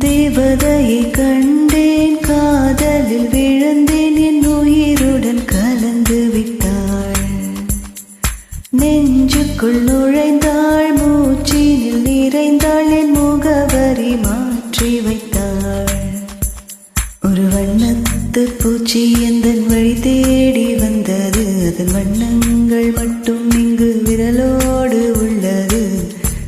தேவதையை கண்டேன், காதலில் விழுந்தேன், என் உயிருடன் கலந்து விட்டாள். நெஞ்சுக்குள் நுழைந்தாள், மூச்சினில் நிறைந்தாள், என் முகவரி மாற்றி வைத்தாள். ஒரு வண்ணத்து பூச்சி எந்தன் வழி தேடி வந்தது, அதன் வண்ணங்கள் மட்டும் இங்கு விரலோடு உள்ளது.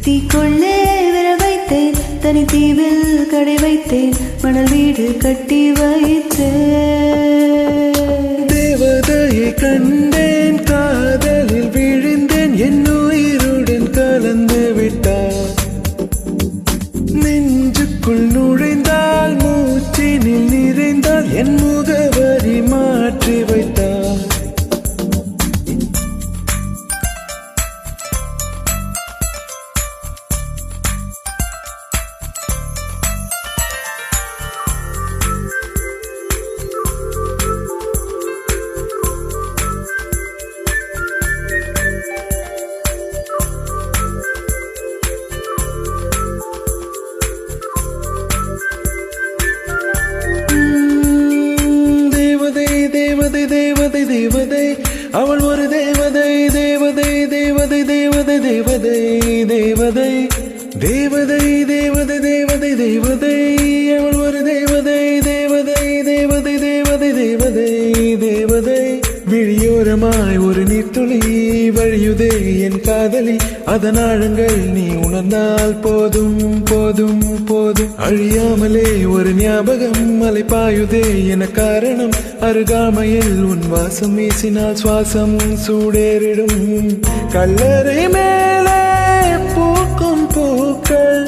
தீக்குள்ளே விரல் வைத்தேன், தனி தீவில் கடை வைத்தேன், மணல் வீடு கட்டி வைத்தேன். தேவதையை கண்டேன், காதலில் விழுந்தேன், என் உயிருடன் கலந்து விட்டார். நெஞ்சுக்குள் நுழைந்தால், மூச்சினில் நிறைந்தால், என் முகவரி மாற்றி வைத்தார். தேவதை அவள் ஒரு தேவதை, தேவதை தேவதை தேவதை தேவதை தேவதை தேவதை தேவதை தேவதை தேவதை அவள் ஒரு தேவதை, தேவதை தேவதை தேவதை தேவதை தேவதை. விழியோரமாய் ஒரு நீர்த்துளி வழியுதே என் காதலி, அதன் ஆழங்கள் நீ உணர்ந்தால் போதும் போதும் போதும். அழியாமலே ஒரு ஞாபகம் மலை பாயுதே என காரணம், அருகாமையில் உன் வாசம் வீசினால் சுவாசம் சூடேறிடும். கல்லறை மேலே பூக்கும் பூக்கள்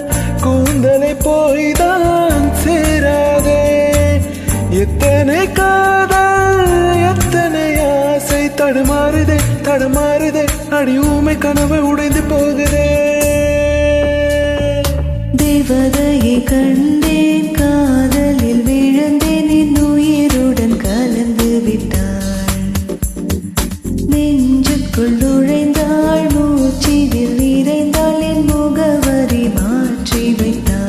கூந்தலை போய்தான் சேராதே. எத்தனை காதல் எத்தனை ஆசை தடுமாறுதே தடுமாறுதே, அடி ஊமை கனவு உடைந்து போகுதே. தேவதையை கண்டேன், காதலில் விழுந்தேன், என் உயிருடன் கலந்து விட்டாள். நெஞ்சுக்குள் நுழைந்தாள், மூச்சினில் நிறைந்தாள், என் முகவரி மாற்றி வைத்தாள்.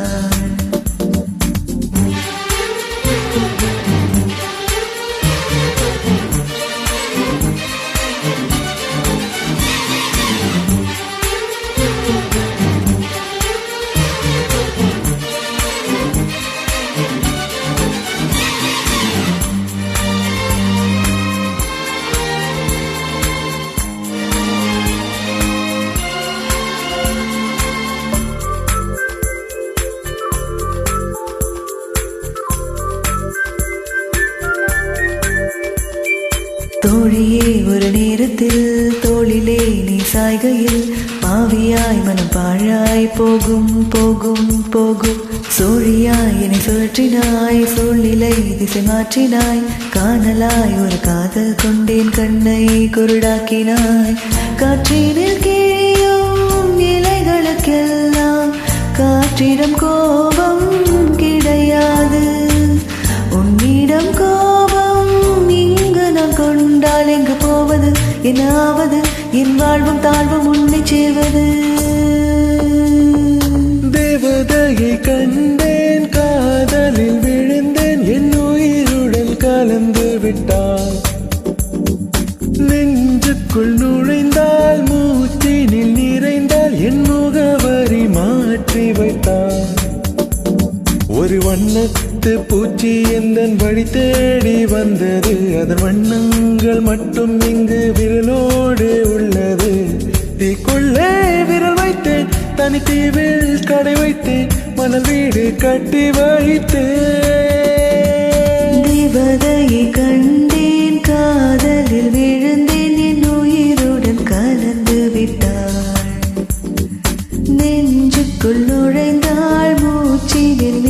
தோழியே ஒரு நேரத்தில் தோளிலே நீ சாய்கையில், பாவியாய் மனம் பாழாய் போகும் போகும் போகும். சோழியாய் என்னை சுழற்றினாய், சூழ்நிலை திசை மாற்றினாய், காணலாய் ஒரு காதல் கொண்டேன், கண்ணை குருடாக்கினாய். காற்றினில் கிழியும் இலைகளுக்கெல்லாம் காற்றிடம் கோபம் கிடையாது, உன்னிடம் கோபம் இங்கு நான் கொண்டால் எங்கு போவது, என்னாவது, என் வாழ்வும் தாழ்வும் உன்னை சேர்வது. தேவதையை கண்டேன், காதலில் விழுந்தேன், என் உயிருடன் கலந்து விட்டாள். நெஞ்சுக்குள் நுழைந்தால், மூச்சினில் நிறைந்தால், என் முகவரி மாற்றி வைத்தாள். ஒரு வண்ணத்து பூச்சி எந்தன் வழி தேடி வந்தது, அதன் வண்ணங்கள் மட்டும் இங்கு விரலோடு உள்ளது. தீக்குள்ளே விரல் வைத்தேன், தனி தீவில் கடை வைத்தேன், மணல் வீடு கட்டி வைத்தேன். தேவதையை கண்டேன், காதலில் விழுந்தேன், என் உயிருடன் கலந்து விட்டாள். நெஞ்சுக்குள் நுழைந்தாள், மூச்சினில்